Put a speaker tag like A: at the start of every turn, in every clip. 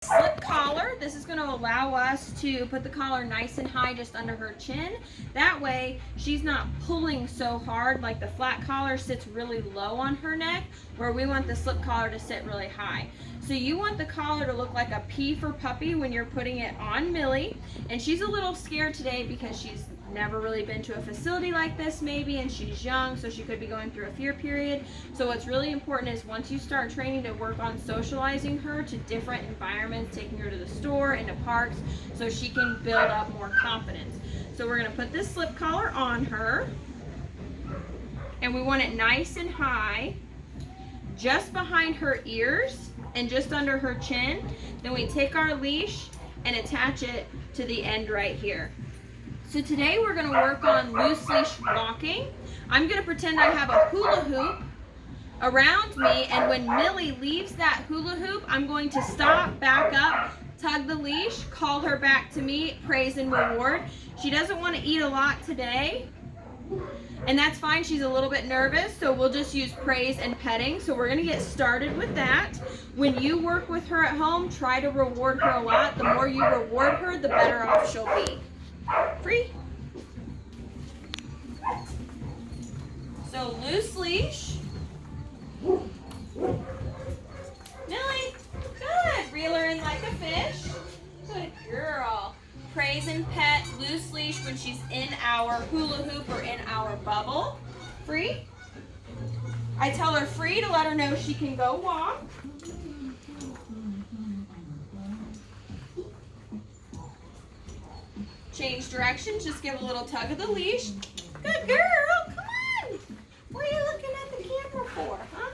A: Slip collar. This is going to allow us to put the collar nice and high just under her chin. That way she's not pulling so hard, like the flat collar sits really low on her neck, where we want the slip collar to sit really high. So you want the collar to look like a P for puppy when you're putting it on Millie. And she's a little scared today because she's never really been to a facility like this maybe, and she's young, so she could be going through a fear period. So what's really important is once you start training to work on socializing her to different environments, taking her to the store, into parks, so she can build up more confidence. So we're going to put this slip collar on her, and we want it nice and high just behind her ears and just under her chin. Then we take our leash and attach it to the end right here. So today we're going to work on loose leash walking. I'm going to pretend I have a hula hoop around me, and when Millie leaves that hula hoop, I'm going to stop, back up, tug the leash, call her back to me, praise and reward. She doesn't want to eat a lot today, and that's fine. She's a little bit nervous, so we'll just use praise and petting. So we're going to get started with that. When you work with her at home, try to reward her a lot. The more you reward her, the better off she'll be. Free. So loose leash. Millie, good. Reel her in like a fish. Good girl. Praise and pet, loose leash when she's in our hula hoop or in our bubble. Free. I tell her free to let her know she can go walk. Change directions, just give a little tug of the leash. Good girl, come on. What are you looking at the camera for, huh?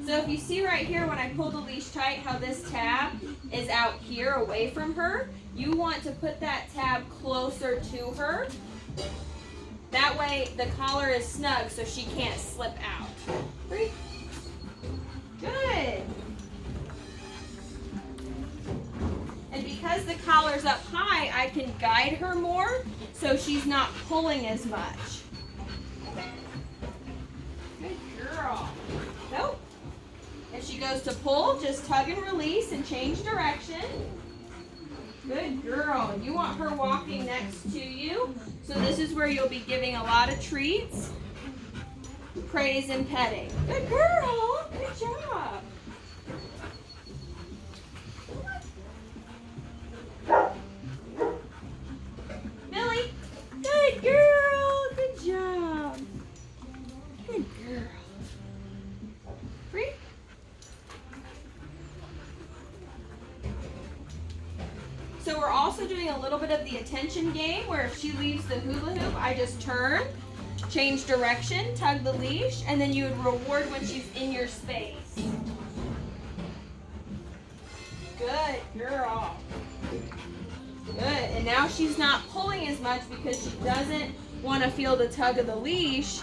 A: So if you see right here when I pull the leash tight how this tab is out here away from her, you want to put that tab closer to her. That way the collar is snug so she can't slip out. Free. Good. And because the collar's up high, I can guide her more so she's not pulling as much. Good girl. Nope. If she goes to pull, just tug and release and change direction. Good girl. You want her walking next to you. So this is where you'll be giving a lot of treats. Praise and petting. Good girl. Good job. Millie, good girl, good job. Good girl. Free. So we're also doing a little bit of the attention game where if she leaves the hula hoop, I just turn, change direction, tug the leash, and then you would reward when she's in your space. Good girl. Good, and now she's not pulling as much because she doesn't want to feel the tug of the leash,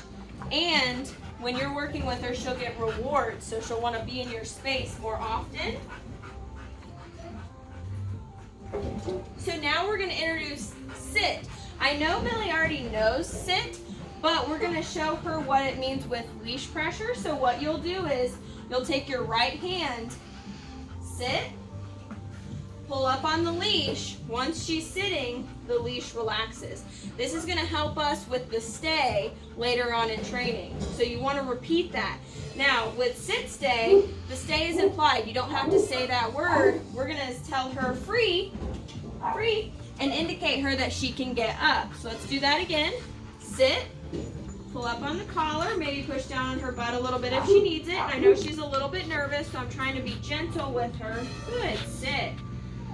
A: and when you're working with her, she'll get rewards, so she'll want to be in your space more often. So now we're going to introduce sit. I know Millie already knows sit, but we're going to show her what it means with leash pressure. So what you'll do is you'll take your right hand, sit, pull up on the leash. Once she's sitting, the leash relaxes. This is going to help us with the stay later on in training. So you want to repeat that. Now, with sit stay, the stay is implied. You don't have to say that word. We're going to tell her free, free, and indicate her that she can get up. So let's do that again. Sit, pull up on the collar, maybe push down on her butt a little bit if she needs it. I know she's a little bit nervous, so I'm trying to be gentle with her. Good, sit.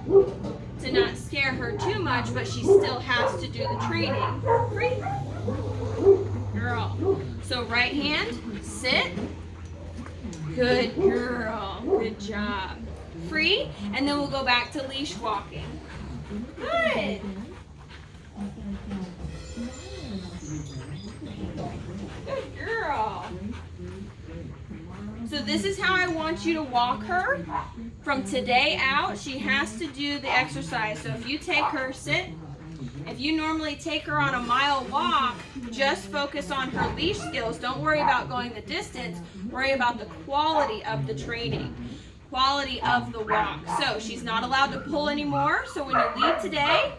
A: To not scare her too much, but she still has to do the training. Free. Girl. So right hand, sit. Good girl. Good job. Free. And then we'll go back to leash walking. Good. Good girl. So this is how I want you to walk her. From today out, she has to do the exercise. So if you take her, sit, If you normally take her on a mile walk, just focus on her leash skills. Don't worry about going the distance. Worry about the quality of the training, quality of the walk. So she's not allowed to pull anymore. So when you leave today,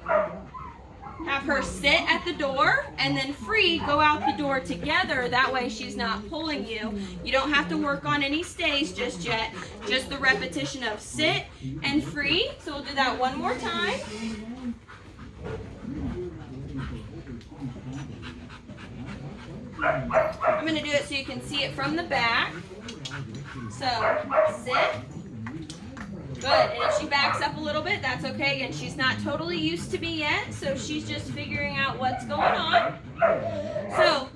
A: have her sit at the door and then free, go out the door together. That way she's not pulling you. You don't have to work on any stays just yet. Just the repetition of sit and free. So we'll do that one more time. I'm going to do it so you can see it from the back. So sit. Good, and if she backs up a little bit, that's okay. Again, she's not totally used to me yet, so she's just figuring out what's going on. So,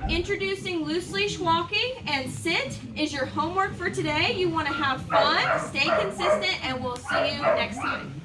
A: introducing loose leash walking and sit is your homework for today. You want to have fun, stay consistent, and we'll see you next time.